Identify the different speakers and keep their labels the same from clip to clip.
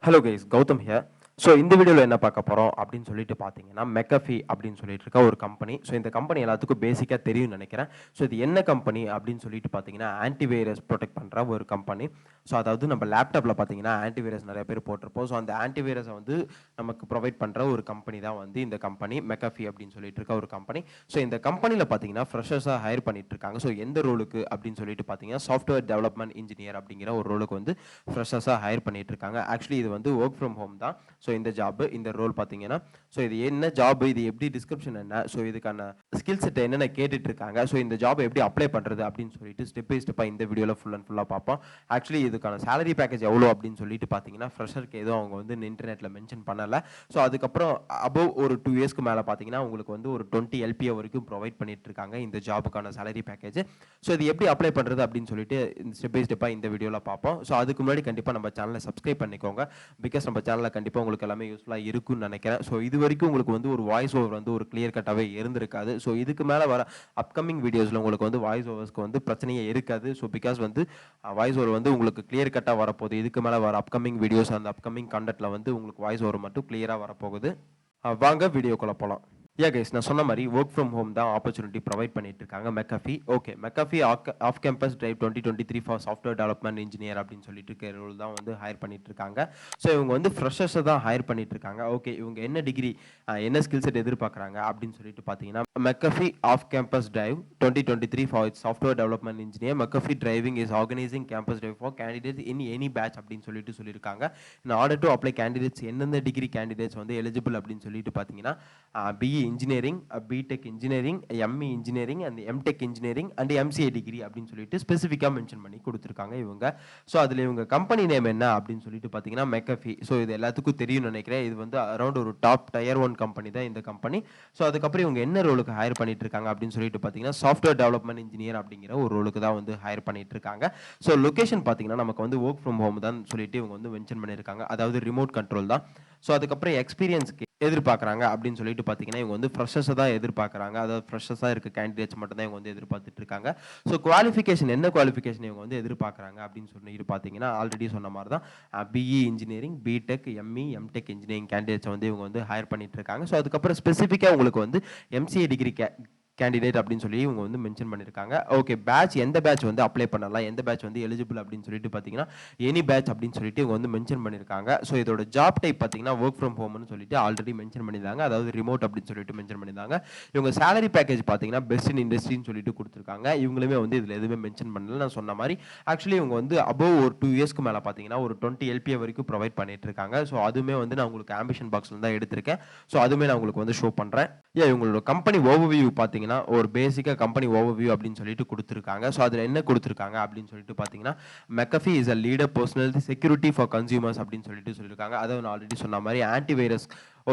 Speaker 1: Hello guys, Gowtham here. So இந்த வீடியோவில் என்ன பார்க்க போகிறோம் அப்படின்னு சொல்லிட்டு பார்த்தீங்கன்னா McAfee அப்படின்னு சொல்லிட்டு இருக்க ஒரு கம்பெனி. ஸோ இந்த கம்பெனி எல்லாத்துக்கும் பேசிக்காக தெரியும்னு நினைக்கிறேன். ஸோ இது என்ன கம்பெனி அப்படின்னு சொல்லிட்டு பார்த்தீங்கன்னா ஆன்டிவைரஸ் ப்ரொடெக்ட் பண்ணுற ஒரு கம்பெனி. ஸோ அதாவது நம்ம லேப்டாப்பில் பார்த்தீங்கன்னா ஆன்டிவைரஸ் நிறைய பேர் போட்டிருப்போம். ஸோ அந்த ஆன்டிவைரஸை வந்து நமக்கு ப்ரொவைட் பண்ணுற ஒரு கம்பெனி தான் வந்து இந்த கம்பெனி McAfee அப்படின்னு சொல்லிட்டு இருக்க ஒரு கம்பெனி. ஸோ இந்த கம்பெனியில் பார்த்தீங்கன்னா ஃப்ரெஷர்ஸாக ஹையர் பண்ணிட்டு இருக்காங்க. ஸோ எந்த ரோலுக்கு அப்படின்னு சொல்லிட்டு பார்த்தீங்கன்னா சாஃப்ட்வேர் டெவலப்மெண்ட் இன்ஜினியர் அப்படிங்கிற ஒரு ரோலுக்கு வந்து ஃப்ரெஷர்ஸாக ஹையர் பண்ணிட்டு இருக்காங்க. ஆக்சுவலி இது வந்து ஒர்க் ஃப்ரம் ஹோம் தான். ஸோ இந்த ஜாப் இந்த ரோல் பார்த்தீங்கன்னா ஸோ இது என்ன ஜாப், இது எப்படி, டிஸ்கிரிப்ஷன் என்ன, ஸோ இதுக்கான ஸ்கில் செட் என்னென்ன கேட்டுட்டு இருக்காங்க, ஸோ இந்த ஜாப் எப்படி அப்ளை பண்ணுறது அப்படின்னு சொல்லிட்டு ஸ்டெப் பை ஸ்டெப்பாக இந்த வீடியோவில் ஃபுல் அண்ட் ஃபுல்லாக பார்ப்போம். ஆக்சுவலி இதுக்கான சேலரி பேக்கேஜ் எவ்வளோ அப்படின்னு சொல்லிட்டு பார்த்தீங்கன்னா ஃப்ரெஷருக்கு எதுவும் அவங்க வந்து இன்டர்நெட்டில் மென்ஷன் பண்ணலை. ஸோ அதுக்கப்புறம் அபவ் ஒரு 2 இயர்ஸ்க்கு மேலே பார்த்தீங்கன்னா உங்களுக்கு வந்து ஒரு 20 LPA வரைக்கும் ப்ரொவைட் பண்ணிட்டு இருக்காங்க இந்த ஜாபுக்கான சேலரி பேக்கேஜ். ஸோ இது எப்படி அப்ளை பண்ணுறது அப்படின்னு சொல்லிட்டு ஸ்டெப் பை ஸ்டெப்பாக இந்த வீடியோவில் பார்ப்போம். ஸோ அதுக்கு முன்னாடி கண்டிப்பாக நம்ம சேனலை சப்ஸ்கிரைப் பண்ணிக்கோங்க. பிகாஸ் நம்ம சேனலில் கண்டிப்பாக உங்களுக்கு எல்லாமே யூஸ்ஃபுல்லாக இருக்கும்னு நினைக்கிறேன். ஸோ இது வரைக்கும் உங்களுக்கு வந்து ஒரு வாய்ஸ் ஓவர் வந்து ஒரு கிளியர் கட்டாகவே இருந்திருக்காது. ஸோ இதுக்கு மேலே வர அப்கமிங் வீடியோஸில் உங்களுக்கு வந்து வாய்ஸ் ஓவர்ஸ்க்கு வந்து பிரச்சனையே இருக்காது. ஸோ பிகாஸ் வந்து வாய்ஸ் ஓவர் வந்து உங்களுக்கு கிளியர் கட்டாக வரப்போகுது. இதுக்கு மேலே வர அப்கமிங் வீடியோஸ் அந்த அப்கமிங் கண்டென்ட்டில் வந்து உங்களுக்கு வாய்ஸ் ஓவர் மட்டும் கிளியராக வரப்போகுது. வாங்க வீடியோக்குள்ளே போகலாம். கைஸ், நான் சொன்ன மாதிரி ஒர்க் ஃப்ரம் ஹோம் தான் ஆப்பர்ச்சுனிட்டி ப்ரொவைட் பண்ணிட்டு இருக்காங்க McAfee. Okay, McAfee of campus drive 2023 for software development engineer அப்படின்னு சொல்லிட்டு இருக்க ரோல் தான் வந்து ஹையர் பண்ணிட்டு இருக்காங்க. ஸோ இவங்க வந்து ஃப்ரெஷர்ஸை தான் ஹையர் பண்ணிட்டு இருக்காங்க. ஓகே, இவங்க என்ன டிகிரி, என்ன ஸ்கில் செட் எதிர்பார்க்குறாங்க அப்படின்னு சொல்லிட்டு பார்த்தீங்கன்னா McAfee of campus drive 2023 for software development engineer. McAfee driving is organising campus drive for candidates in any batch அப்படின்னு சொல்லிட்டு சொல்லியிருக்காங்க. In order to apply candidates எந்தெந்த டிகிரி கேண்டிடேட்ஸ் வந்து எலிஜிபிள் அப்படின்னு சொல்லிட்டு பார்த்தீங்கன்னா BE engineering, B Tech engineering, ME engineering and M Tech engineering and MCA degree அப்படின்னு சொல்லிட்டு ஸ்பெசிஃபிக்காக மென்ஷன் பண்ணி கொடுத்துருக்காங்க இவங்க. ஸோ அதில் இவங்க கம்பெனி நேம் என்ன அப்படின்னு சொல்லிட்டு பார்த்தீங்கன்னா McAfee. ஸோ இது எல்லாத்துக்கும் தெரியும்னு நினைக்கிறேன். இது வந்து அரௌண்ட் ஒரு டாப் Tier 1 கம்பெனி தான் இந்த கம்பெனி. ஸோ அதுக்கப்புறம் இவங்க என்ன ரோலுக்கு ஹையர் பண்ணிட்டு இருக்காங்க அப்படின்னு சொல்லிட்டு பார்த்தீங்கன்னா சாஃப்ட்வேர் டெவலப்மெண்ட் இன்ஜினியர் அப்படிங்கிற ஒரு ரோலுக்கு தான் வந்து ஹையர் பண்ணிட்டு இருக்காங்க. ஸோ லொகேஷன் பார்த்தீங்கன்னா நமக்கு வந்து ஒர்க் ஃப்ரம் ஹோம் தான் சொல்லிட்டு இவங்க வந்து மென்ஷன் பண்ணியிருக்காங்க. அதாவது ரிமோட் கண்ட்ரோல் தான். ஸோ அதுக்கப்புறம் எக்ஸ்பீரியன்ஸ்க்கு எதிர்பார்க்குறாங்க அப்படின்னு சொல்லிட்டு பார்த்தீங்கன்னா இவங்க வந்து ஃப்ரெஷர்ஸை தான் எதிர்பார்க்குறாங்க. அதாவது ஃப்ரெஷர்ஸாக இருக்க கேண்டிடேட்ஸ் மட்டும் தான் இவங்க வந்து எதிர்பார்த்துட்டு இருக்காங்க. ஸோ குவாலிஃபிகேஷன் என்ன குவாலிஃபிகேஷன் இவங்க வந்து எதிர்பார்க்குறாங்க அப்படின்னு சொல்லிட்டு பார்த்தீங்கன்னா ஆல்ரெடி சொன்ன மாதிரி தான் BE engineering, BTech, ME, MTech engineering கேண்டிடேட்ஸை வந்து இவங்க வந்து ஹையர் பண்ணிட்டு இருக்காங்க. ஸோ அதுக்கப்புறம் ஸ்பெசிஃபிக்காக உங்களுக்கு வந்து MCA டிகிரி கேண்டிடேட் அப்படின்னு சொல்லி இவங்க வந்து மென்ஷன் பண்ணியிருக்காங்க. ஓகே, பேட்ச் எந்த பேட்ச் வந்து அப்ளை பண்ணலாம், எந்த பேட்ச் வந்து எலிஜிபிள் அப்படின்னு சொல்லிட்டு பார்த்தீங்கன்னா எனி பேட்ச் அப்படின்னு சொல்லிட்டு இவங்க வந்து மென்ஷன் பண்ணியிருக்காங்க. ஸோ இதோட ஜாப் டைப் பார்த்தீங்கன்னா ஒர்க் ஃப்ரம் ஹோம்னு சொல்லிட்டு ஆல்ரெடி மென்ஷன் பண்ணியிருந்தாங்க. அதாவது ரிமோட் அப்படின்னு சொல்லிட்டு மென்ஷன் பண்ணியிருந்தாங்க. இவங்க சேலரி பேக்கேஜ் பார்த்தீங்கன்னா பெஸ்ட் இன் இண்டஸ்ட்ரின்னு சொல்லிட்டு கொடுத்துருக்காங்க. இவங்களுமே வந்து இதில் எதுவுமே மென்ஷன் பண்ணல. நான் சொன்ன மாதிரி ஆக்சுவலி இவங்க வந்து அபவ் ஒரு 2 இயர்ஸ்க்கு மேலே பார்த்தீங்கன்னா ஒரு 20 LPA வரைக்கும் ப்ரொவைட் பண்ணிட்டு இருக்காங்க. ஸோ அதுவுமே வந்து நான் உங்களுக்கு ஆம்பிஷன் பாக்ஸ்ல தான் எடுத்திருக்கேன். ஸோ அதுவுமே நான் உங்களுக்கு வந்து ஷோ பண்ணுறேன். இவங்களோட கம்பெனி ஓவர்வியூ பார்த்தீங்கன்னா ஒரு பேசிக்காக கம்பெனி ஓவர்வியூ அப்படின்னு சொல்லிட்டு கொடுத்துருக்காங்க. ஸோ அதில் என்ன கொடுத்துருக்காங்க அப்படின்னு சொல்லிட்டு பார்த்தீங்கன்னா McAfee is a leader personal security for consumers அப்படின்னு சொல்லிட்டு சொல்லியிருக்காங்க. அதை நான் ஆல்ரெடி சொன்ன மாதிரி ஆன்டிவைரஸ்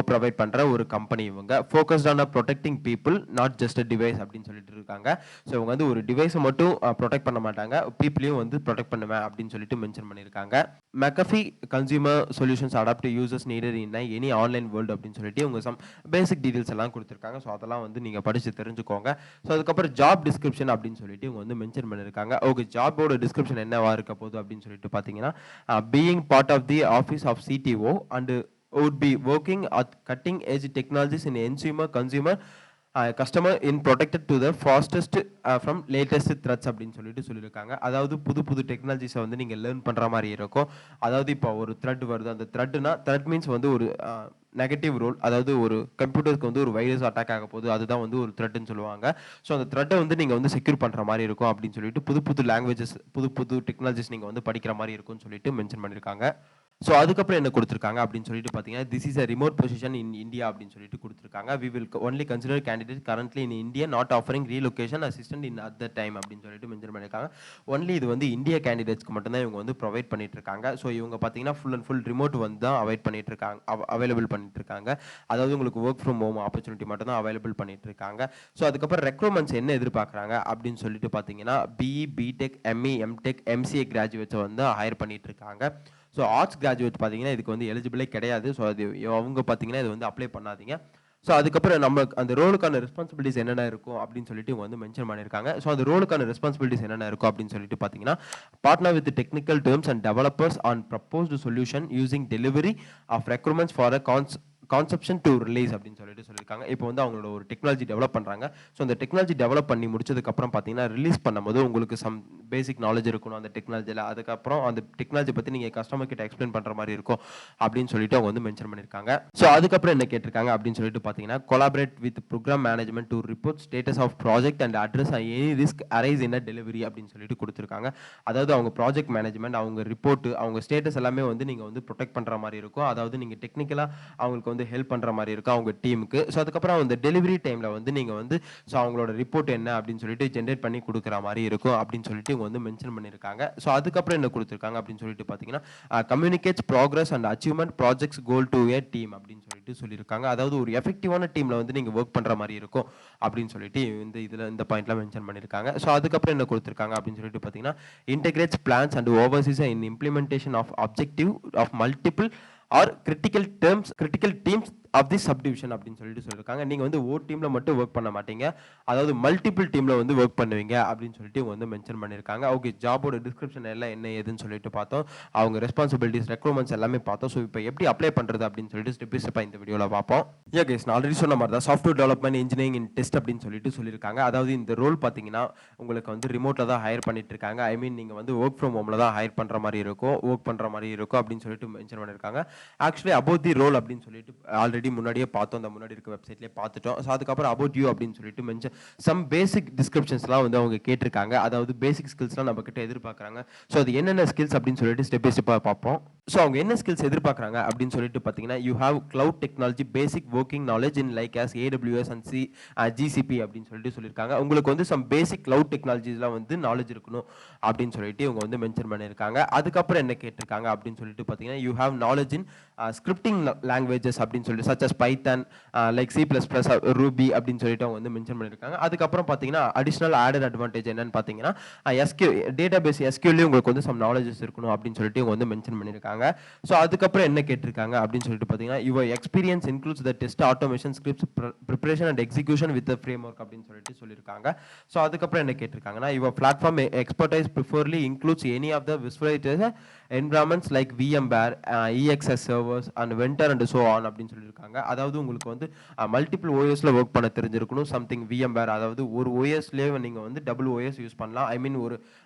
Speaker 1: ப்ரொவைட் பண்ணுற ஒரு கம்பெனி இவங்க. Focused on protecting people not just a device அப்படின்னு சொல்லிட்டு இருக்காங்க. ஸோ இவங்க வந்து ஒரு டிவைஸை மட்டும் ப்ரொடெக்ட் பண்ண மாட்டாங்க, பீப்புளையும் வந்து ப்ரொடெக்ட் பண்ணுவேன் அப்படின்னு சொல்லிட்டு மென்ஷன் பண்ணியிருக்காங்க. McAfee consumer solutions adapt users needed in any online world அப்படின்னு சொல்லிட்டு இவங்க சம் பேசிக் டீடைல்ஸ் எல்லாம் கொடுத்துருக்காங்க. ஸோ அதெல்லாம் வந்து நீங்கள் படித்து தெரிஞ்சுக்கோங்க. ஸோ அதுக்கப்புறம் ஜாப் டிஸ்கிரிப்ஷன் அப்படின்னு சொல்லிட்டு இவங்க வந்து மென்ஷன் பண்ணியிருக்காங்க. ஓகே, ஜாபோட டிஸ்கிரிப்ஷன் என்னவா இருக்க போகுது அப்படின்னு சொல்லிட்டு பார்த்தீங்கன்னா being part of the office of CTO and would be working at cutting edge technologies in consumer customer in protected to the fastest from latest threats அப்படின்னு சொல்லிட்டு சொல்லியிருக்காங்க. அதாவது புது புது டெக்னாலஜிஸை வந்து நீங்கள் லேர்ன் பண்ணுற மாதிரி இருக்கும். அதாவது இப்போ ஒரு த்ரெட் வருது, அந்த த்ரெட் மீன்ஸ் வந்து ஒரு நெகட்டிவ் ரோல், அதாவது ஒரு கம்ப்யூட்டருக்கு வந்து ஒரு வைரஸ் அட்டாக் ஆக போகுது, அதுதான் வந்து ஒரு த்ரெட்னு சொல்லுவாங்க. ஸோ அந்த த்ரெட்டை வந்து நீங்கள் வந்து செக்யூர் பண்ணுற மாதிரி இருக்கும் அப்படின்னு சொல்லிட்டு புது புது லாங்குவேஜஸ், புது புது டெக்னாலஜிஸ் நீங்கள் வந்து படிக்கிற மாதிரி இருக்கும்னு சொல்லிட்டு மென்ஷன் பண்ணியிருக்காங்க. ஸோ அதுக்கப்புறம் என்ன கொடுத்துருக்காங்க அப்படின்னு சொல்லிட்டு பார்த்தீங்கன்னா this is a remote position in India அப்படின்னு சொல்லிட்டு கொடுத்துருக்காங்க. We will only consider candidate currently in India not offering relocation assistant in at the time அப்படின்னு சொல்லிட்டு மென்ஷன் பண்ணியிருக்காங்க. ஒன்லி இது வந்து இந்தியா கேண்டிடேட்ஸ்க்கு மட்டும்தான் இவங்க வந்து ப்ரொவைட் பண்ணிட்டு இருக்காங்க. ஸோ இவங்க பார்த்தீங்கன்னா ஃபுல் அண்ட் ஃபுல் ரிமோட் வந்து தான் அவைலபிள் பண்ணிட்டு இருக்காங்க. அதாவது உங்களுக்கு ஒர்க் ஃப்ரம் ஹோம் ஆப்பர்ச்சுனிட்டி மட்டும் தான் அவைலபிள் பண்ணிட்டு இருக்காங்க. ஸோ அதுக்கப்புறம் ரெக்ரூட்மெண்ட்ஸ் என்ன எதிர்பார்க்குறாங்க அப்படின்னு சொல்லிட்டு பார்த்தீங்கன்னா BE, B Tech, ME, M Tech, MCA கிராஜுவேட்ஸை வந்து ஹையர் பண்ணிட்டு இருக்காங்க. ஸோ ஆர்ட்ஸ் கிராஜுவேட் பார்த்தீங்கன்னா இதுக்கு வந்து எலிஜிபிளே கிடையாது. ஸோ அது அவங்க பார்த்தீங்கன்னா இது வந்து அப்ளை பண்ணாதீங்க. ஸோ அதுக்கப்புறம் நம்ம அந்த ரோலுக்கான ரெஸ்பான்சிபிலிட்டிஸ் என்னென்ன இருக்கும் அப்படின்னு சொல்லிட்டு இவங்க வந்து மென்ஷன் பண்ணியிருக்காங்க. ஸோ அந்த ரோலுக்கான ரெஸ்பான்சிபிலிட்டிஸ் என்னென்ன இருக்கும் அப்படின்னு சொல்லிட்டு பார்த்தீங்கன்னா, partner with technical terms and developers on proposed solution using delivery of recruitments for a conception to release அப்படின்னு சொல்லிட்டு சொல்லியிருக்காங்க. இப்போ வந்து அவங்களோட ஒரு டெக்னாலஜி டெவலப் பண்ணுறாங்க. ஸோ அந்த டெக்னாலஜி டெவலப் பண்ணி முடிச்சதுக்கப்புறம் பார்த்தீங்கன்னா, ரிலீஸ் பண்ணும்போது உங்களுக்கு பேசிக் நாலேஜ் இருக்கணும் அந்த டெக்னாலஜியில். அதுக்கப்புறம் அந்த டெக்னாலஜி பற்றி நீங்கள் கஸ்டமர் கிட்ட எக்ஸ்பிளைன் பண்ணுற மாதிரி இருக்கும் அப்படின்னு சொல்லிட்டு அவங்க வந்து மென்ஷன் பண்ணியிருக்காங்க. ஸோ அதுக்கப்புறம் என்ன கேட்டிருக்காங்க அப்படின்னு சொல்லிட்டு பார்த்தீங்கன்னா, collaborate with programme management to report status of project and address any risk arise in a delivery அப்படின்னு சொல்லிட்டு கொடுத்துருக்காங்க. அதாவது அவங்க ப்ராஜெக்ட் மேனேஜ்மெண்ட், அவங்க ரிப்போர்ட், அவங்க ஸ்டேட்டஸ் எல்லாமே வந்து நீங்கள் வந்து ப்ரொடெக்ட் பண்ணுற மாதிரி இருக்கும். அதாவது நீங்கள் டெக்னிக்கலாக அவங்களுக்கு வந்து ஹெல்ப் பண்ணுற மாதிரி இருக்கும் அவங்க டீமுக்கு. ஸோ அதுக்கப்புறம் அந்த டெலிவரி டைமில் வந்து நீங்கள் வந்து ஸோ அவங்களோட ரிப்போர்ட் என்ன அப்படின்னு சொல்லிட்டு ஜென்ரேட் பண்ணி கொடுக்குற மாதிரி இருக்கும் அப்படின்னு சொல்லிட்டு இவங்க வந்து மென்ஷன் பண்ணியிருக்காங்க. ஸோ அதுக்கப்புறம் என்ன கொடுத்துருக்காங்க அப்படின்னு சொல்லிட்டு பார்த்தீங்கன்னா, communicates progress and achievement projects goal to A team அப்படின்னு சொல்லிட்டு சொல்லியிருக்காங்க. அதாவது ஒரு எஃபெக்டிவான டீமில் வந்து நீங்கள் ஒர்க் பண்ணுற மாதிரி இருக்கும் அப்படின்னு சொல்லிட்டு இந்த பாயிண்ட்லாம் மென்ஷன் பண்ணியிருக்காங்க. ஸோ அதுக்கப்புறம் என்ன கொடுத்துருக்காங்க அப்படின்னு சொல்லிட்டு பார்த்தீங்கன்னா, integrates plans and overseas in implementation of objective of multiple or critical teams of the subdivision அப்படின்னு சொல்லிட்டு சொல்லியிருக்காங்க. நீங்கள் வந்து ஒரு டீமில் மட்டும் ஒர்க் பண்ண மாட்டீங்க, அதாவது மல்டிபிள் டீமில் வந்து ஒர்க் பண்ணுவீங்க அப்படின்னு சொல்லிட்டு இவங்க வந்து மென்ஷன் பண்ணியிருக்காங்க. ஓகே, ஜாபோட டிஸ்கிரிப்ஷன் எல்லாம் என்ன ஏதுன்னு சொல்லிட்டு பார்த்தோம். அவங்க ரெஸ்பான்சிபிலிட்டிஸ், ரெக்ரூட்மெண்ட்ஸ் எல்லாமே பார்த்தோம். ஸோ இப்போ எப்படி அப்ளை பண்ணுறது அப்படின்னு சொல்லிட்டு ஸ்டெப் பை ஸ்டெப்பாக இந்த வீடியோவில் பார்ப்போம். கேஸ் நான் ஆல்ரெடி சொன்ன மாதிரி தான் software development engineering in test அப்படின்னு சொல்லிட்டு சொல்லியிருக்காங்க. அதாவது இந்த ரோல் பார்த்தீங்கன்னா உங்களுக்கு வந்து ரிமோட்டில் தான் ஹையர் பண்ணிட்டு இருக்காங்க. ஐ மீன் நீங்கள் வந்து ஒர்க் ஃப்ரம் ஹோமில் தான் ஹையர் பண்ணுற மாதிரி இருக்கும், ஒர்க் பண்ணுற மாதிரி இருக்கும் அப்படின்னு சொல்லிட்டு மென்ஷன் பண்ணியிருக்காங்க. ஆக்சுவலி அபவுட் தி ரோல் அப்படின்னு சொல்லிட்டு ஆல்ரெடி முன்னாடியே பார்த்தோம், அந்த முன்னாடி இருக்க வெப்சைட்லேயே பார்த்துட்டோம். ஸோ அதுக்கப்புறம் அபவுட் யூ அப்படின்னு சொல்லிட்டு மென்ஷன் சம் பேசிக் டிஸ்கிரிப்ஷன்ஸ்லாம் வந்து அவங்க கேட்டிருக்காங்க. அதாவது பேசிக் ஸ்கில்ஸ்லாம் நம்ம கிட்ட எதிர்பார்க்குறாங்க. ஸோ அது என்னென்ன ஸ்கில்ஸ் அப்படின்னு சொல்லிட்டு ஸ்டெப் பை ஸ்டெப்பாக பார்ப்போம். ஸோ அவங்க என்ன ஸ்கில்ஸ் எதிர்பார்க்குறாங்க அப்படின்னு சொல்லிட்டு பார்த்தீங்கன்னா, you have cloud technology basic working knowledge in like as AWS and GCP அப்படின்னு சொல்லிட்டு சொல்லியிருக்காங்க. உங்களுக்கு வந்து சம் பேசிக் கிளவுட் டெக்னாலஜிஸ்லாம் வந்து நாலேஜ் இருக்கணும் அப்படின்னு சொல்லிட்டு இவங்க வந்து மென்ஷன் பண்ணியிருக்காங்க. அதுக்கப்புறம் என்ன கேட்டிருக்காங்க அப்படின்னு சொல்லிட்டு பார்த்தீங்கன்னா, you have knowledge in scripting languages அப்படின்னு சொல்லிட்டு சச் அஸ் பைத்தன், லைக் C++, ரூபி அப்படின்னு சொல்லிட்டு அவங்க வந்து மென்ஷன் பண்ணியிருக்காங்க. அதுக்கப்புறம் பார்த்தீங்கன்னா அடிஷனல் ஆடட் அட்வான்டேஜ் என்னன்னு பார்த்தீங்கன்னா, டேட்டாபேஸ் SQL உங்களுக்கு வந்து சம் நாலேஜஸ் இருக்கணும் அப்படின்னு சொல்லிட்டு இவங்க வந்து மென்ஷன் பண்ணியிருக்காங்க. ஸோ அதுக்கப்புறம் என்ன கேட்டிருக்காங்க அப்படின்னு சொல்லிட்டு பார்த்தீங்கன்னா, your experience includes the test automation scripts preparation and execution with framework அப்படின்னு சொல்லிட்டு சொல்லியிருக்காங்க. ஸோ அதுக்கப்புறம் என்ன கேட்டிருக்காங்கன்னா, your platform expertise preferably includes any of the visualisation environments like VMware, EXS servers and vendor and so on அப்படின்னு சொல்லியிருக்காங்க. அதாவது உங்களுக்கு வந்து மல்டிபிள் OSல ஒர்க் பண்ண தெரிஞ்சிருக்கணும். சம்திங் VMware, அதாவது ஒரு OSலேயே நீங்கள் வந்து டபுள் OS யூஸ் பண்ணலாம். ஐ மீன் ஒரு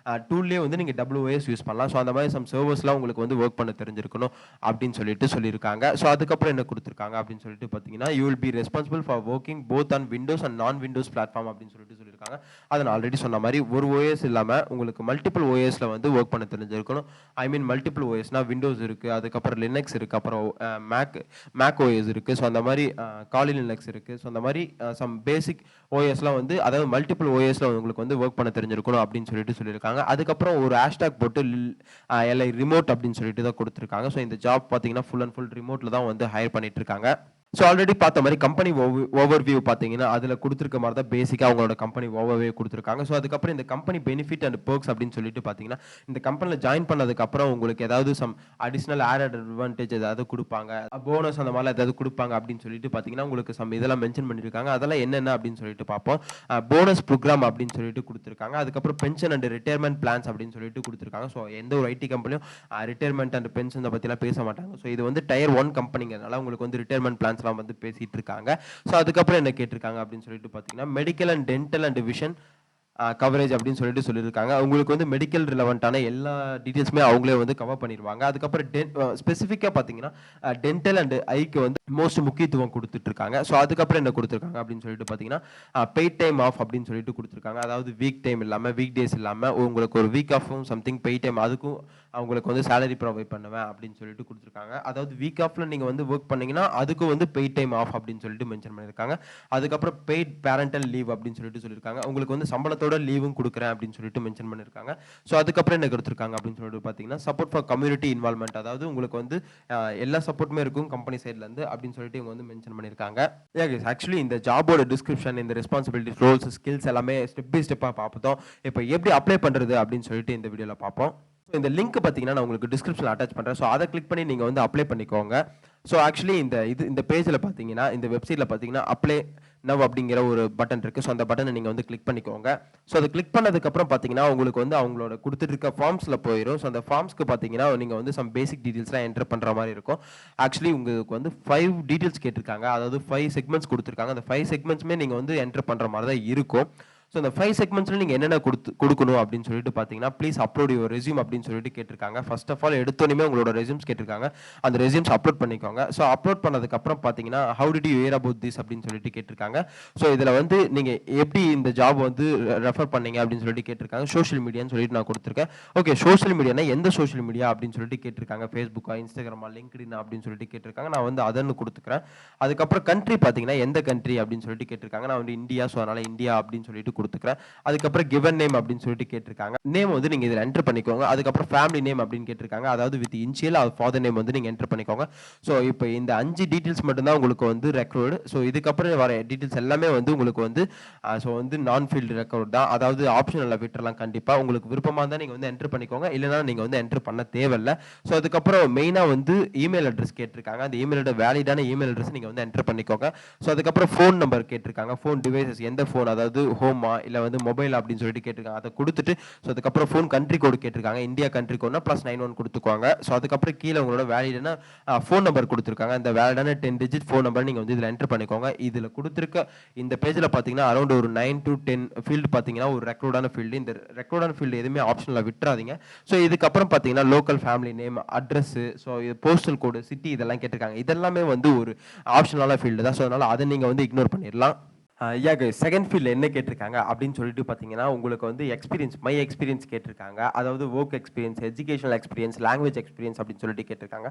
Speaker 1: டூல்லேயே வந்து நீங்கள் டபுள் OS யூஸ் பண்ணலாம். ஸோ அந்த மாதிரி சம் சர்வர்ஸ்லாம் உங்களுக்கு வந்து ஒர்க் பண்ண தெரிஞ்சிருக்கணும் அப்படின்னு சொல்லிட்டு சொல்லியிருக்காங்க. ஸோ அதுக்கப்புறம் என்ன கொடுத்துருக்காங்க அப்படின்னு சொல்லிட்டு பார்த்தீங்கன்னா, you will be responsible for working both on Windows and நான் விண்டோஸ் பிளாட்ஃபார்ம் அப்படின்னு சொல்லிட்டு சொல்லியிருக்காங்க. அதை நான் ஆல்ரெடி சொன்ன மாதிரி ஒரு OS இல்லாமல் உங்களுக்கு மல்டிபிள் OSல வந்து ஒர்க் பண்ண தெரிஞ்சிருக்கணும். ஐ மீன் மல்டிபிள் OSனா விண்டோஸ் இருக்குது, அதுக்கப்புறம் லினக்ஸ் இருக்குது, அப்புறம் மேக் OS இருக்குது. ஸோ அந்த மாதிரி காலி லினக்ஸ் இருக்குது. ஸோ அந்த மாதிரி சம் பேசிக் OSலாம் வந்து அதாவது மல்டிபிள் OSல உங்களுக்கு வந்து ஒர்க் பண்ண தெரிஞ்சிருக்கணும் அப்படின்னு சொல்லிட்டு சொல்லியிருக்காங்க. அதுக்கப்புறம் ஒரு ஹேஷ்டாக் போட்டு LI ரிமோட் அப்படின்னு சொல்லிட்டு தான் கொடுத்துருக்காங்க. ஸோ இந்த ஜாப் பார்த்தீங்கன்னா ஃபுல் அண்ட் ஃபுல் ரிமோட்டில் தான் வந்து ஹையர் பண்ணிட்டு இருக்காங்க. ஸோ ஆல்ரெடி பார்த்த மாதிரி கம்பெனி ஓவர்வியூ பார்த்தீங்கன்னா அதில் கொடுத்துருக்க மாதிரி தான் பேசிக்காக அவங்களோட கம்பெனி ஓவர்வியூ கொடுத்துருக்காங்க. ஸோ அதுக்கப்புறம் இந்த கம்பெனி பெனிஃபிட் அண்ட் பெர்க்ஸ் அப்படின்னு சொல்லிட்டு பார்த்தீங்கன்னா, இந்த கம்பெனியில் ஜாயின் பண்ணதுக்கப்புறம் உங்களுக்கு ஏதாவது சம் அடிஷனல் ஆடட் அட்வான்டேஜ் ஏதாவது கொடுப்பாங்க, போனஸ் அந்த மாதிரிலாம் ஏதாவது கொடுப்பாங்க அப்படின்னு சொல்லிட்டு பார்த்தீங்கன்னா உங்களுக்கு சம் இதெல்லாம் மென்ஷன் பண்ணியிருக்காங்க. அதெல்லாம் என்னென்ன அப்படின்னு சொல்லிட்டு பார்ப்போம். போனஸ் ப்ரோக்ராம் அப்படின்னு சொல்லிட்டு கொடுத்துருக்காங்க. அதுக்கப்புறம் பென்ஷன் அண்ட் ரிட்டையர்மெண்ட் பிளான்ஸ் அப்படின்னு சொல்லிட்டு கொடுத்துருக்காங்க. ஸோ எந்த ஒரு IT கம்பெனியும் ரிட்டையர்மெண்ட் அண்ட் பென்ஷன் பற்றிலாம் பேச மாட்டாங்க. ஸோ இது வந்து Tier 1 கம்பெனிங்கிறதுனால உங்களுக்கு வந்து ரிட்டையர்மெண்ட் பிளான்ஸ் வந்து பேசிட்டு இருக்காங்க. ஸோ அதுக்கப்புறம் என்ன கேட்டிருக்காங்க அப்படின்னு சொல்லிட்டு பார்த்தீங்கன்னா, medical and dental and vision coverage அப்படின்னு சொல்லிட்டு சொல்லியிருக்காங்க. உங்களுக்கு வந்து மெடிக்கல் ரிலவெண்ட்டான எல்லா டீட்டெயில்ஸுமே அவங்களே வந்து கவர் பண்ணிடுவாங்க. அதுக்கப்புறம் ஸ்பெசிஃபிக்காக பார்த்தீங்கன்னா டென்டல் அண்ட் ஐக்கு வந்து மோஸ்ட் முக்கியத்துவம் கொடுத்துட்டு இருக்காங்க. ஸோ அதுக்கப்புறம் என்ன கொடுத்துருக்காங்க அப்படின்னு சொல்லிட்டு பார்த்தீங்கன்னா, பெய்ட் டைம் ஆஃப் அப்படின்னு சொல்லிட்டு கொடுத்துருக்காங்க. அதாவது வீக் டைம் இல்லாமல், வீக் டேஸ் இல்லாமல் உங்களுக்கு ஒரு வீக் ஆஃபும் சம்திங் பெய்ட் டைம் அதுக்கும் அவங்களுக்கு வந்து சேலரி ப்ரொவைட் பண்ணுவேன் அப்படின்னு சொல்லிட்டு கொடுத்துருக்காங்க. அதாவது வீக் ஆஃபில் நீங்கள் வந்து ஒர்க் பண்ணீங்கன்னா அதுக்கும் வந்து பெய்ட் டைம் ஆஃப் அப்படின்னு சொல்லிட்டு மென்ஷன் பண்ணியிருக்காங்க. அதுக்கப்புறம் பெய்ட் பேரண்டல் லீவ் அப்படின்னு சொல்லிட்டு சொல்லியிருக்காங்க. உங்களுக்கு வந்து சம்பளத்தோட லீவும் கொடுக்குறேன் அப்படின்னு சொல்லிட்டு மென்ஷன் பண்ணியிருக்காங்க. ஸோ அதுக்கப்புறம் என்ன கொடுத்துருக்காங்க அப்படின்னு சொல்லிட்டு பார்த்தீங்கன்னா, சப்போர்ட் ஃபார் கம்யூனிட்டி இன்வால்மெண்ட், அதாவது உங்களுக்கு வந்து எல்லா சப்போர்ட்டுமே இருக்கும் கம்பெனி சைட்லேருந்து அப்படின்னு சொல்லிட்டு இவங்க வந்து மென்ஷன் பண்ணியிருக்காங்க. ஆக்சுவலி இந்த ஜாபோட டிஸ்கிரிப்ஷன், இந்த ரெஸ்பான்சிபிலிட்டி, ரோல்ஸ், ஸ்கில்ஸ் எல்லாமே ஸ்டெப் பை ஸ்டெப்பாக பார்ப்போம். இப்போ எப்படி அப்ளை பண்ணுறது அப்படின்னு சொல்லிட்டு இந்த வீடியோவில் பார்ப்போம். இந்த லிங்க் பார்த்தீங்கன்னா நான் உங்களுக்கு டிஸ்கிரிப்ஷனில் அட்டாச் பண்ணுறேன். ஸோ அதை கிளிக் பண்ணி நீங்கள் வந்து அப்ளை பண்ணிக்கோங்க. ஸோ ஆக்சுவலி இந்த பேஜில் பார்த்தீங்கன்னா, இந்த வெப்சைட்டில் பார்த்தீங்கன்னா, அப்ளை நவ் அப்படிங்கிற ஒரு பட்டன் இருக்கு. ஸோ அந்த பட்டனை நீங்க வந்து கிளிக் பண்ணிக்கோங்க. ஸோ அத கிளிக் பண்ணதுக்கப்புறம் பார்த்தீங்கன்னா, உங்களுக்கு வந்து அவங்களோட குடுத்துட்டு இருக்க ஃபார்ம்ஸ்ல போயிரும். ஸோ அந்த ஃபார்ம்ஸ்க்கு பார்த்தீங்கன்னா, நீங்க வந்து சம் பேசிக் டீட்டெயில்ஸ்லாம் என்டர் பண்ற மாரி இருக்கும். ஆக்சுவலி உங்களுக்கு வந்து 5 டீட்டெயில்ஸ் கேட்டிருக்காங்க. அதாவது 5 செக்மெண்ட்ஸ் குடுத்துருக்காங்க. அந்த 5 செக்மெண்ட்ஸுமே நீங்க வந்து என்டர் பண்ற மாரி தான் இருக்கும். ஸோ இந்த 5 செக்மெண்ட்ஸ்ல நீங்க என்னென்ன குடுக்கணும் அப்படின்னு சொல்லிட்டு பார்த்தீங்கன்னா, ப்ளீஸ் அப்லோட் யுவர் ரெஸ்யூம் அப்படின்னு சொல்லிட்டு கேட்டிருக்காங்க. ஃபர்ஸ்ட் ஆஃப் ஆல் எடுத்தோனமே உங்களோட ரெஸ்யூம்ஸ் கேட்டிருக்காங்க. அந்த ரெஸ்யூம்ஸ் அப்லோட் பண்ணிக்கோங்க. ஸோ அப்லோட் பண்ணதுக்கு அப்புறம் பார்த்தீங்கன்னா, how did you here about this அப்படின்னு சொல்லிட்டு கேட்டிருக்காங்க. ஸோ இதுல வந்து நீங்க எப்படி இந்த ஜாப் வந்து ரெஃபர் பண்ணீங்க அப்படின்னு சொல்லிட்டு கேட்டிருக்காங்க. சோஷியல் மீடியான்னு சொல்லிட்டு நான் குடுத்துருக்கேன். ஓகே, சோஷியல் மீடியானா எந்த சோஷியல் மீடியா அப்படின்னு சொல்லிட்டு கேட்டிருக்காங்க. Facebookஆ, Instagramஆ, LinkedIn அப்படின்னு சொல்லிட்டு கேட்டிருக்காங்க. நான் வந்து அதன்னு குடுத்துக்கிறேன். அதுக்கப்புறம் கண்ட்ரி பார்த்தீங்கன்னா, எந்த கண்ட்ரி அப்படின்னு சொல்லிட்டு கேட்டிருக்காங்க. நான் வந்து இந்தியா, ஸோ அதனால இந்தியா அப்படின்னு சொல்லிட்டு குடுத்துக்கிறேன். அதுக்கப்புறம் கிவன் நேம் அப்படின்னு சொல்லிட்டு கேட்டிருக்காங்க. நேம் வந்து நீங்க இதுல என்டர் பண்ணிக்கோங்க. அதுக்கப்புறம் ஃபேமிலி நேம் அப்படின்னு கேட்டிருக்காங்க. அதாவது with initial or father name வந்து நீங்க என்டர் பண்ணிக்கோங்க. ஸோ இப்போ இந்த 5 டீட்டெயில்ஸ் மட்டும் தான் உங்களுக்கு வந்து ரெக்கார்டு. ஸோ இதுக்கப்புறம் வர டீட்டெயில்ஸ் எல்லாமே வந்து உங்களுக்கு வந்து ஸோ வந்து நான் ஃபீல்டு ரெக்கார்ட் தான். அதாவது ஆப்ஷனல்ல விட்டுறலாம் கண்டிப்பா. உங்களுக்கு விருப்பமா இருந்தா நீங்க வந்து என்டர் பண்ணிக்கோங்க. இல்லன்னா நீங்க வந்து என்டர் பண்ண தேவையில்ல. ஸோ அதுக்கப்புறம் மெயினா வந்து இமெயில் அட்ரஸ் கேட்டிருக்காங்க. அந்த இமெயிலோட வேலிடான இமெயில் அட்ரஸ் நீங்க வந்து என்டர் பண்ணிக்கோங்க. ஸோ அதுக்கப்புறம் ஃபோன் நம்பர் கேட்டிருக்காங்க. ஃபோன் டிவைசஸ் எந்த ஃபோன், அதாவது ஹோமா இல்ல வந்து மொபைல் அப்படின்னு சொல்லிட்டு கேட்டிருக்காங்க. அதை கொடுத்துட்டு ஸோ அதுக்கப்புறம் ஃபோன் கண்ட்ரி கோடு கேட்டிருக்காங்க. இந்தியா கண்ட்ரி கோட்னா +91 கொடுத்துக்கோங்க. ஸோ அதுக்கப்புறம் கீழே உங்களோட வேலிடான ஃபோன் நம்பர் கொடுத்துருக்காங்க. அந்த வேலிடான 10 டிஜிட் ஃபோன் நம்பர் நீங்க வந்து இதுல என்டர் பண்ணிக்கோங்க. இதுல கொடுத்துருக்க இந்த பேஜ்ல பாத்தீங்கன்னா அரௌண்ட் ஒரு 9 to 10 ஃபீல்டு பாத்தீங்கன்னா ஒரு ரெக்கார்டான ஃபீல்டு. இந்த ரெக்கார்டான ஃபீல்டு எதுவுமே ஆப்ஷனலா விட்டுறாதீங்க. ஸோ இதுக்கப்புறம் பாத்தீங்கன்னா local family name, address, so postal கோடு, சிட்டி இதெல்லாம் கேட்டிருக்காங்க. இதெல்லாமே வந்து ஒரு ஆப்ஷனலான ஃபீல்டு தான். ஸோ அதனால அதை நீங்க வந்து இக்னோர் பண்ணிடலாம். செகண்ட் ஃபீல்ட்ல என்ன கேட்டிருக்காங்க அப்படின்னு சொல்லிட்டு பார்த்தீங்கன்னா, உங்களுக்கு வந்து எக்ஸ்பீரியன்ஸ், மை எக்ஸ்பீரியன்ஸ் கேட்டிருக்காங்க. அதாவது work experience, educational experience, language experience அப்படின்னு சொல்லிட்டு கேட்டிருக்காங்க.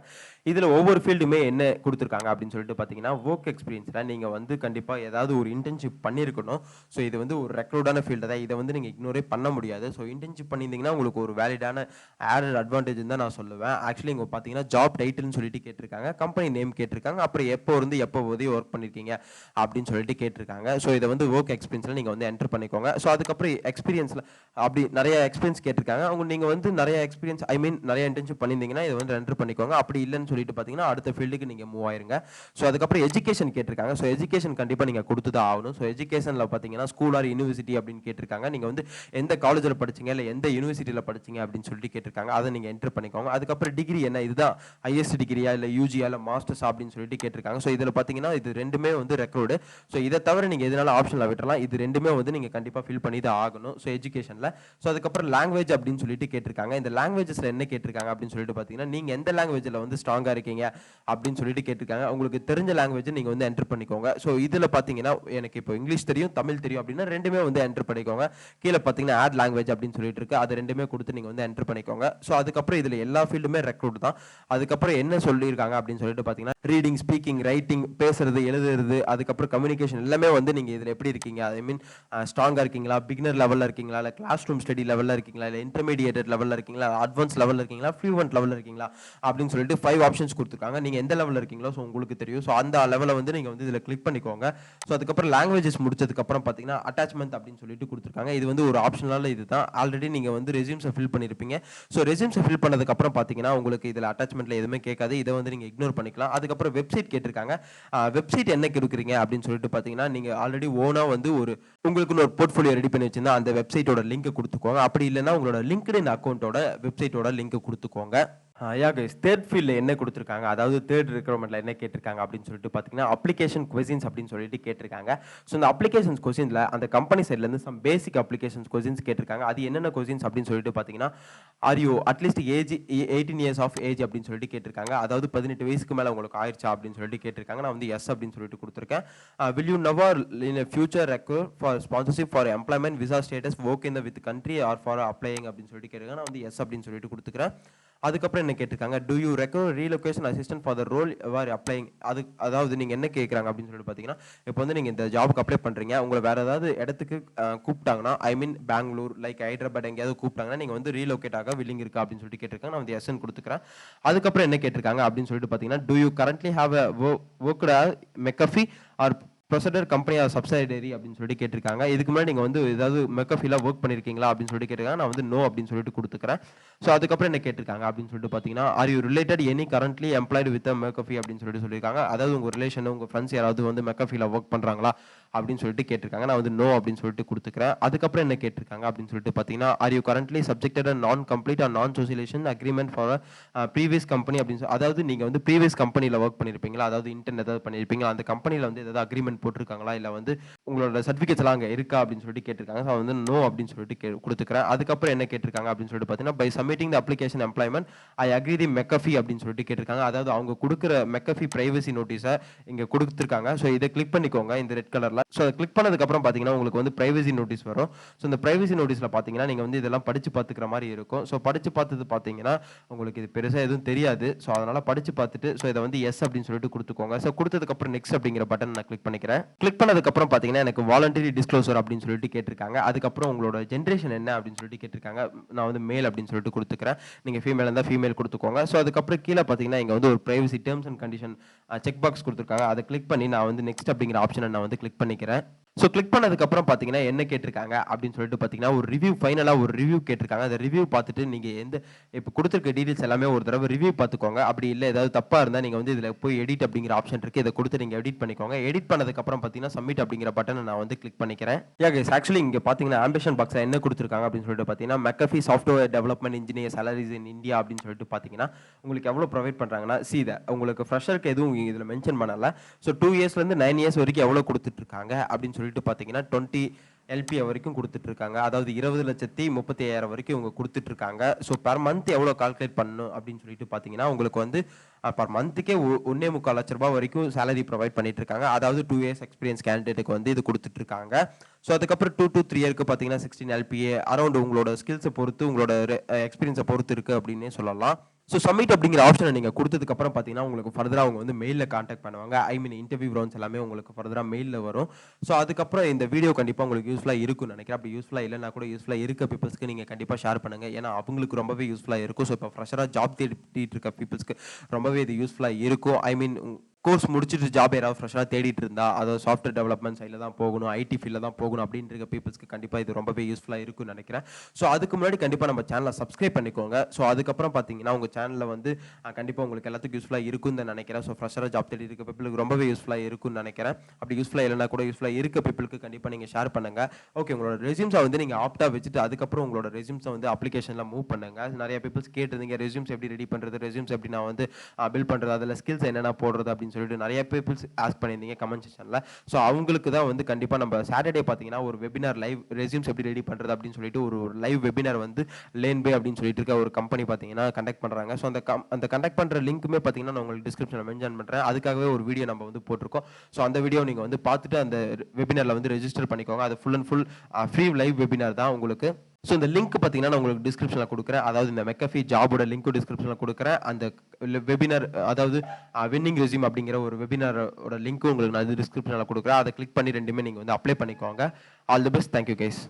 Speaker 1: இதுல ஒவ்வொரு ஃபீல்டுமே என்ன குடுத்துருக்காங்க அப்படின்னு சொல்லிட்டு பார்த்தீங்கன்னா, வொர்க் எக்ஸ்பீரியன்ஸ்ல நீங்க வந்து கண்டிப்பா ஏதாவது ஒரு இன்டர்ன்ஷிப் பண்ணியிருக்கணும். ஸோ இது வந்து ஒரு ரெக்கார்டான ஃபீல்டு தான். இத வந்து நீங்க இக்னோரே பண்ண முடியாது. ஸோ இன்டர்ன்ஷிப் பண்ணியிருந்தீங்கன்னா, உங்களுக்கு ஒரு வேலிடான ஆடட் அட்வான்டேஜ்ன்னு தான் நான் சொல்லுவேன். ஆக்சுவலி இங்க பார்த்தீங்கன்னா, ஜாப் டைட்டில்னு சொல்லிட்டு கேட்டிருக்காங்க. கம்பெனி நேம் கேட்டிருக்காங்க. அப்புறம் எப்போ இருந்து எப்போ வரையும் ஒர்க் பண்ணியிருக்கீங்க அப்படின்னு சொல்லிட்டு கேட்டிருக்காங்க. ஸோ இதை வந்து ஒர்க் எக்ஸ்பீரியன்ஸ்ல நீங்க வந்து என்டர் பண்ணிக்கோங்க. ஸோ அதுக்கப்புறம் எக்ஸ்பீரியன்ஸ்ல அப்படி நிறைய எக்ஸ்பீரியன்ஸ் கேட்டிருக்காங்க. நீங்க வந்து நிறைய எக்ஸ்பீரியன்ஸ் நிறைய இன்டர்ன்ஷிப் பண்ணியிருந்தீங்கன்னா இதை வந்து என்டர் பண்ணிக்கோங்க. அப்படி இல்லைன்னு சொல்லிட்டு பார்த்தீங்கன்னா அடுத்த ஃபீல்டுக்கு நீங்க மூவ் ஆயிருங்க. ஸோ அதுக்கப்புறம் எஜுகேஷன் கேட்டிருக்காங்க. ஸோ எஜுகேஷன் கண்டிப்பா நீங்க கொடுத்து தான் ஆகணும். ஸோ எஜுகேஷன்ல பார்த்தீங்கன்னா ஸ்கூல் ஆர் யூனிவர்சிட்டி அப்படின்னு கேட்டிருக்காங்க. நீங்க வந்து எந்த காலேஜில் படிச்சீங்க இல்லை எந்த யூனிவர்சிட்டியில் படிச்சீங்க அப்படின்னு சொல்லிட்டு கேட்டிருக்காங்க. அதை நீங்க என்டர் பண்ணிக்கோங்க. அதுக்கப்புறம் டிகிரி என்ன, இதுதான் ஹையஸ்ட் டிகிரியா இல்லை யூஜியா இல்லை மாஸ்டர்ஸ் அப்படின்னு சொல்லிட்டு கேட்டிருக்காங்க. ஸோ இதில் பார்த்தீங்கன்னா இது ரெண்டுமே வந்து ரெக்கார்டு. ஸோ இதை தவிர நீங்க எதனால ஆப்ஷன்ல விட்டுறலாம். இது ரெண்டுமே வந்து நீங்க கண்டிப்பா ஃபில் பண்ணி தான் ஆகணும். ஸோ எஜுகேஷன்ல. ஸோ அதுக்கப்புறம் லாங்குவேஜ் அப்படின்னு சொல்லிட்டு கேட்டிருக்காங்க. இந்த லாங்குவேஜஸ்ல என்ன கேட்டிருக்காங்க அப்படின்னு சொல்லிட்டு பார்த்தீங்கன்னா, நீங்க எந்த லாங்குவேஜ்ல வந்து ஸ்ட்ராங்கா இருக்கீங்க அப்படின்னு சொல்லிட்டு கேட்டிருக்காங்க. உங்களுக்கு தெரிஞ்ச லாங்குவேஜ் நீங்க வந்து என்டர் பண்ணிக்கோங்க. ஸோ இதுல பார்த்தீங்கன்னா எனக்கு இப்போ இங்கிலீஷ் தெரியும், தமிழ் தெரியும் அப்படின்னா ரெண்டுமே வந்து என்டர் பண்ணிக்கோங்க. கீழே பார்த்தீங்கன்னா ஆட் லாங்குவேஜ் அப்படின்னு சொல்லிட்டு இருக்கு. அது ரெண்டுமே கொடுத்து நீங்க வந்து என்டர் பண்ணிக்கோங்க. ஸோ அதுக்கப்புறம் இதுல எல்லா ஃபீல்டுமே ரெக்ரூட் தான். அதுக்கப்புறம் என்ன சொல்லியிருக்காங்க அப்படின்னு சொல்லிட்டு பார்த்தீங்கன்னா, ரீடிங், ஸ்பீக்கிங், ரைட்டிங், பேசுறது, எழுதுறது, அதுக்கப்புறம் கம்யூனிகேஷன் எல்லாமே வந்து நீங்க இதுல எப்படி இருக்கீங்க, ஐ மீன் ஸ்ட்ராங்கா இருக்கீங்களா, பிகினர் லெவல்ல இருக்கீங்களா, இல்ல கிளாஸ் ரூம் ஸ்டடி லெவல்ல இருக்கீங்களா, இல்ல இன்டர்மீடியேட் லெவல்ல இருக்கீங்களா, அட்வான்ஸ் லெவல்ல இருக்கீங்களா, ஃப்ளூவன்ட் லெவல்ல இருக்கீங்களா அப்படின்னு சொல்லிட்டு 5 ஆப்ஷன்ஸ் கொடுத்துருக்காங்க. நீங்க எந்த லெவல்ல இருக்கீங்களோ ஸோ உங்களுக்கு தெரியும். ஸோ அந்த லெவலை வந்து நீங்க வந்து இதுல கிளிக் பண்ணிக்கோங்க. ஸோ அதுக்கப்புறம் லாங்குவேஜஸ் முடிச்சதுக்கு அப்புறம் பாத்தீங்கன்னா அட்டாச்மெண்ட் அப்படின்னு சொல்லிட்டு கொடுத்துருக்காங்க. இது வந்து ஒரு ஆப்ஷனலான இதுதான். ஆல்ரெடி நீங்க வந்து ரெஸ்யூம்ஸை ஃபில் பண்ணிருப்பீங்க. ஸோ ரெஸ்யூம்ஸை ஃபில் பண்ணதுக்கு அப்புறம் பாத்தீங்கன்னா உங்களுக்கு இதுல அட்டாச்மெண்ட்ல எதுவுமே கேட்காது. இதை வந்து நீங்க இக்னோர் பண்ணிக்கலாம். அதுக்கப்புறம் வெப்சைட் கேட்டிருக்காங்க. வெப்சைட் என்ன கொடுக்குறீங்க அப்படின்னு சொல்லிட்டு பாத்தீங்கன்னா, நீங்க ஆல்ரெடி ஓனா வந்து உங்களுக்குன்னு ஒரு போர்ட்ஃபோலியோ ரெடி பண்ணி வச்சிருந்தா அந்த வெப்சைட்டோட லிங்க் கொடுத்துக்கோங்க. அப்படி இல்லைன்னா உங்களோட லிங்க்டின் அக்கௌண்ட்டோட வெப்சைட்டோட லிங்க் கொடுத்துக்கோங்க. கைஸ், தேர்ட் ஃபீல்ட்ல என்ன கொடுத்துருக்காங்க, அதாவது தேர்ட் ரெக்ரூட்மெண்ட்ல என்ன கேட்டிருக்காங்க அப்படின்னு சொல்லிட்டு பார்த்தீங்கன்னா, அப்ளிகேஷன் கொஸ்டின்ஸ் அப்படின்னு சொல்லிட்டு கேட்டிருக்காங்க. ஸோ இந்த அப்ளிகேஷன்ஸ் கொஸ்டின்ல அந்த கம்பெனி சைட்ல இருந்து சம் பேசிக் அப்ளிகேஷன்ஸ் கொஸ்டின்ஸ் கேட்டிருக்காங்க. அது என்னென்ன கொஸ்டின்ஸ் அப்படின்னு சொல்லிட்டு பார்த்தீங்கன்னா, are you at least age 18 years of age அப்படின்னு சொல்லிட்டு கேட்டிருக்காங்க. அதாவது 18 வயசுக்கு மேல உங்களுக்கு ஆயிடுச்சா அப்படின்னு சொல்லிட்டு கேட்டிருக்காங்க. நான் வந்து எஸ் அப்படின்னு சொல்லிட்டு கொடுத்துருக்கேன். Will you never in future require for sponsorship for employment visa status work in the with country or for applying அப்படின்னு சொல்லிட்டு கேட்டிருக்காங்க. நான் வந்து எஸ் அப்படின்னு சொல்லிட்டு கொடுத்துக்கிறேன். அதுக்கப்புறம் என்ன கேட்டிருக்காங்க, do you recover relocation assistant for the role you're applying. அதாவது நீங்க என்ன கேட்குறாங்க அப்படின்னு சொல்லிட்டு பார்த்தீங்கன்னா, இப்போ வந்து நீங்க இந்த ஜாபுக்கு அப்ளை பண்றீங்க, உங்களை வேற ஏதாவது இடத்துக்கு கூப்பிட்டாங்கன்னா, ஐ மீன் பெங்களூர் லைக் ஹைதராபாத் எங்கேயாவது கூப்பிட்டாங்கன்னா நீங்க வந்து ரீலோகேட் ஆக வில்லிங் இருக்கா அப்படின்னு சொல்லிட்டு கேட்டிருக்காங்க. நான் வந்து எஸ்ன்னு கொடுத்துக்கிறேன். அதுக்கப்புறம் என்ன கேட்டிருக்காங்க அப்படின்னு சொல்லிட்டு பார்த்தீங்கன்னா, do you currently have worked McAfee or procedure company or subsidiary அப்படின்னு சொல்லிட்டு கேட்டிருக்காங்க. இதுக்கு முன்னாடி நீங்க வந்து ஏதாவது McAfeeல வொர்க் பண்ணியிருக்கீங்களா அப்படின்னு சொல்லிட்டு கேட்டிருக்காங்க. நான் வந்து நோ அப்படின்னு சொல்லிட்டு குடுத்துக்கிறேன். ஸோ அதுக்கப்புறம் என்ன கேட்டிருக்காங்க அப்படின்னு சொல்லிட்டு பார்த்தீங்கன்னா, are you related any currently employed with McAfee அப்படின்னு சொல்லியிருக்காங்க. அதாவது உங்க ரிலேஷன், உங்க ஃப்ரெண்ட்ஸ் யாராவது வந்து McAfeeல வொர்க் பண்றாங்களா அப்படின்னு சொல்லிட்டு கேட்டிருக்காங்க. நான் வந்து நோ அப்படின்னு சொல்லிட்டு குடுத்துக்கிறேன். அதுக்கப்புறம் என்ன கேட்டிருக்காங்க அப்படின்னு சொல்லிட்டு பார்த்தீங்கன்னா, ஆர் யூ கரண்ட்லி சப்ஜெக்டட் அ நான் கம்ப்ளீட் ஆர் நான் socialisation agreement for previous company அப்படின்னு அதாவது நீங்க வந்து ப்ரீவியஸ் கம்பெனில வொர்க் பண்ணியிருப்பீங்களா? அதாவது இன்டர்ன் ஏதாவது பண்ணியிருப்பீங்களா? அந்த கம்பெனில வந்து ஏதாவது அக்ரீமெண்ட் போட்டிருக்காங்களா? இல்ல வந்து உங்களோட சர்டிஃபிகேட்ஸ் எல்லாம் அங்க இருக்கா அப்படின்னு சொல்லிட்டு கேட்டிருக்காங்க. ஸோ வந்து நோ அப்படின்னு சொல்லிட்டு குடுத்துக்கிறேன். அதுக்கப்புறம் என்ன கேட்டிருக்காங்க அப்படின்னு சொல்லிட்டு பார்த்தீங்கன்னா, by submitting the application employment I agree the McAfee அப்படின்னு சொல்லிட்டு கேட்டிருக்காங்க. அதாவது அவங்க குடுக்குற McAfee பிரைவசி நோட்டீஸ இங்க குடுத்துருக்காங்க. ஸோ இத கிளிக் பண்ணிக்கோங்க இந்த ரெட் கலர்ல. ஸோ அத கிளிக் பண்ணதுக்கு அப்புறம் பார்த்தீங்கன்னா, உங்களுக்கு வந்து பிரைவசி நோட்டீஸ் வரும். ஸோ இந்த பிரைவசி நோட்டீஸ்ல பார்த்தீங்கன்னா, நீங்க வந்து இதெல்லாம் படிச்சு பார்த்துக்கிற மாரி இருக்கும். ஸோ படிச்சு பார்த்தது பார்த்தீங்கன்னா, உங்களுக்கு இது பெருசா எதுவும் தெரியாது. ஸோ அதனால படிச்சு பார்த்துட்டு, ஸோ இத வந்து எஸ் அப்படின்னு சொல்லிட்டு குடுத்துக்கோங்க. ஸோ குடுத்ததுக்கு அப்புறம் நெக்ஸ்ட் அப்படிங்கிற பட்டன் நான் கிளிக் பண்ணிக்கிறேன். கிளிக் பண்ணதுக்கு அப்புறம் பார்த்தீங்கன்னா, எனக்கு வாலண்டரி டிஸ்க்ளோசர் அப்படின்னு சொல்லிட்டு கேட்டிருக்காங்க. அதுக்கப்புறம் உங்களோட ஜெனரேஷன் என்ன அப்படின்னு சொல்லிட்டு கேட்டிருக்காங்க. நான் வந்து மேல் அப்படின்னு சொல்லிட்டு குடுத்துக்கிறேன். நீங்க ஃபீமேலா இருந்தா ஃபீமேல் குடுத்துக்கோங்க. ஸோ அதுக்கப்புறம் கீழ பார்த்தீங்கன்னா, இங்க வந்து ஒரு privacy terms and condition check box குடுத்துருக்காங்க. அத கிளிக் பண்ணி நான் வந்து நெக்ஸ்ட் அப்படிங்கிற ஆப்ஷன நான் வந்து கிளிக் பண்ணிக்கிறேன். ஸோ கிளிக் பண்ணதுக்கு அப்புறம் பார்த்தீங்கன்னா, என்ன கேட்டிருக்காங்க அப்படின்னு சொல்லிட்டு பார்த்தீங்கன்னா, ஒரு ரிவ்யூ ஃபைனலா ஒரு ரிவ்யூ கேட்டிருக்காங்க. அந்த ரிவ்யூ பார்த்துட்டு நீங்க இப்ப குடுத்திருக்க டீடைல்ஸ் எல்லாமே ஒரு தடவ ரிவ்யூ பார்த்துக்கோங்க. அப்படி இல்ல ஏதாவது தப்பா இருந்தா நீங்க வந்து இதுல போய் எடிட் அப்படிங்கிற ஆப்ஷன் இருக்கு. இத குடுத்து நீங்க எடிட் பண்ணிக்கோங்க. எடிட் பண்ணதுக்கு அப்புறம் பார்த்தீங்கன்னா, சப்மிட் அப்படிங்கிற பட்டன நான் வந்து கிளிக் பண்ணிக்கிறேன். கைஸ் ஆக்சுவலி இங்க பார்த்தீங்கன்னா, ஆம்பிஷன் பாக்ஸ்ல என்ன குடுத்திருக்காங்க அப்படின்னு சொல்லிட்டு பார்த்தீங்கன்னா, McAfee software development engineer salaries in India அப்படின்னு சொல்லிட்டு பார்த்தீங்கன்னா, உங்களுக்கு எவ்வளவு புரொவைட் பண்றாங்கன்னா, உங்களுக்கு ஃப்ரெஷருக்கு எதுவும் இதுல மென்ஷன் பண்ணல. ஸோ 2 இயர்ஸ்ல இருந்து 9 இயர்ஸ் வரைக்கும் எவ்வளவு குடுத்துட்டு இருக்காங்க அப்படின்னு சொல்லிட்டு பார்த்தீங்கன்னா, 20 எல்பிஏ வரைக்கும் குடுத்துட்டு இருக்காங்க. அதாவது 20,35,000 வரைக்கும் இவங்க குடுத்துட்டு இருக்காங்க. ஸோ பெர் மந்த் எவ்வளவு கால்குலேட் பண்ணணும் அப்படின்னு சொல்லிட்டு பார்த்தீங்கன்னா, உங்களுக்கு வந்து பெர் மந்த்துக்கே 1,25,000 லட்சம் வரைக்கும் சேலரி ப்ரொவைட் பண்ணிட்டு இருக்காங்க. அதாவது 2 இயர்ஸ் எக்ஸ்பீரியன்ஸ் கேண்டிடேட்டுக்கு வந்து இது குடுத்துட்டு இருக்காங்க. ஸோ அதுக்கப்புறம் 2 to 3 இயருக்கு பார்த்தீங்கன்னா 16 எல்பிஏ அரௌண்ட் உங்களோட ஸ்கில்ஸை பொறுத்து உங்களோட எக்ஸ்பீரியன்ஸை பொறுத்து இருக்கு அப்படின்னே சொல்லலாம். ஸோ சப்மிட் அப்படிங்கிற ஆப்ஷனை நீங்க குடுத்ததுக்கு அப்புறம் பார்த்தீங்கன்னா, உங்களுக்கு ஃபர்தரா அவங்க வந்து மெயில்ல கான்டாக்ட் பண்ணுவாங்க. ஐ மீன் இன்டர்வியூ ரவுண்ட்ஸ் எல்லாமே உங்களுக்கு ஃபர்தரா மெயில்ல வரும். ஸோ அதுக்கப்புறம் இந்த வீடியோ கண்டிப்பா உங்களுக்கு யூஸ்ஃபுல்லா இருக்கும்னு நினைக்கிறேன். அப்படி யூஸ்ஃபுல்லா இல்லைன்னா கூட யூஸ்ஃபுல்லா இருக்க பீப்பிள்ஸ்க்கு நீங்க கண்டிப்பா ஷேர் பண்ணுங்க. ஏன்னா அவங்களுக்கு ரொம்பவே யூஸ்ஃபுல்லா இருக்கும். ஸோ இப்போ ஃப்ரெஷரா ஜாப் தேடிட்டு இருக்க பீப்பிள்ஸ்க்கு ரொம்பவே இது யூஸ்ஃபுல்லா இருக்கும். ஐ மீன் கோர்ஸ் முடிச்சுட்டு ஜாப் யாராவது ஃப்ரெஷரா தேடிட்டு இருந்தா, அதாவது சாஃப்ட்வேர் டெவலப்மெண்ட் சைட்ல தான் போகணும், ஐடி ஃபீல்ட்ல தான் போகணும் அப்படின்னு இருக்க பீப்பிள்ஸ்க்கு கண்டிப்பா இது ரொம்பவே யூஸ்ஃபுல்லா இருக்கும்னு நினைக்கிறேன். ஸோ அதுக்கு முன்னாடி கண்டிப்பா நம்ம சேனலை சப்ஸ்கிரைப் பண்ணிக்கோங்க. ஸோ அதுக்கப்புறம் பார்த்தீங்கன்னா, உங்க சேனல்ல வந்து கண்டிப்பா உங்களுக்கு எல்லாத்துக்கும் யூஸ்ஃபுல்லா இருக்கும்னு நினைக்கிறேன். ஸோ ஃப்ரெஷரா ஜாப் தேடி இருக்க பீப்பிளுக்கு ரொம்பவே யூஸ்ஃபுல்லா இருக்கும்னு நினைக்கிறேன். அப்படி யூஸ்ஃபுல்லா இல்லைனா கூட யூஸ்ஃபுல்லா இருக்க பீப்பிளுக்கு கண்டிப்பா நீங்க ஷேர் பண்ணுங்க. ஓகே, உங்களோட ரெஸ்யூம்ஸை வந்து நீங்க ஆப்டா வச்சுட்டு அதுக்கப்புறம் உங்களோட ரெஸ்யூம்ஸை வந்து அப்ளிகேஷன்ல மூவ் பண்ணுங்க. நிறைய பீப்பிள்ஸ் கேட்டிருந்தீங்க, ரெஸ்யூம்ஸ் எப்படி ரெடி பண்றது, ரெஸ்யூம்ஸ் எப்படி நான் வந்து பில்ட் பண்றது, அதில் ஸ்கில்ஸ் என்னென்ன போடுறது அப்படின்னு சொல்லிட்டு நிறைய பீப்பிள்ஸ் ஆஸ்க் பண்ணியிருந்தீங்க கமெண்ட் செக்ஷன்ல. ஸோ அவங்களுக்கு தான் வந்து கண்டிப்பா நம்ம சாட்டர்டே பார்த்தீங்கன்னா ஒரு வெபினார் லைவ் ரெஸ்யூம்ஸ் எப்படி ரெடி பண்றது அப்படின்னு சொல்லிட்டு ஒரு லைவ் வெபினார் வந்து லேன்பே அப்படின்னு சொல்லிட்டு இருக்க ஒரு கம்பெனி பார்த்தீங்கன்னா கண்டக்ட் பண்றாங்க. ஸோ அந்த கண்டக்ட் பண்ற லிங்க்குமே பார்த்தீங்கன்னா நான் உங்களுக்கு டிஸ்கிரிப்ஷன்ல மென்ஷன் பண்றேன். அதுக்காகவே ஒரு வீடியோ நம்ம வந்து போட்டிருக்கோம். ஸோ அந்த வீடியோ நீங்க வந்து பார்த்துட்டு அந்த வெபினார்ல வந்து ரெஜிஸ்டர் பண்ணிக்கோங்க. அது full and full free live webinar தான் உங்களுக்கு. ஸோ இந்த லிங்க் பார்த்தீங்கன்னா நான் உங்களுக்கு டிஸ்கிரிப்ஷனில் கொடுக்குறேன். அதாவது இந்த McAfee ஜாபோட லிங்க்கும் டிஸ்கிரிப்ஷனில் கொடுக்குறேன். அந்த வெபினார் அதாவது வின்னிங் ரெஸ்யூம் அப்படிங்கிற ஒரு வெபினாரோட லிங்க்கும் உங்களுக்கு நான் டிஸ்கிரிப்ஷனில் கொடுக்குறேன். அதை கிளிக் பண்ணி ரெண்டுமே நீங்கள் வந்து அப்ளை பண்ணிக்கோங்க. All the best. Thank you guys.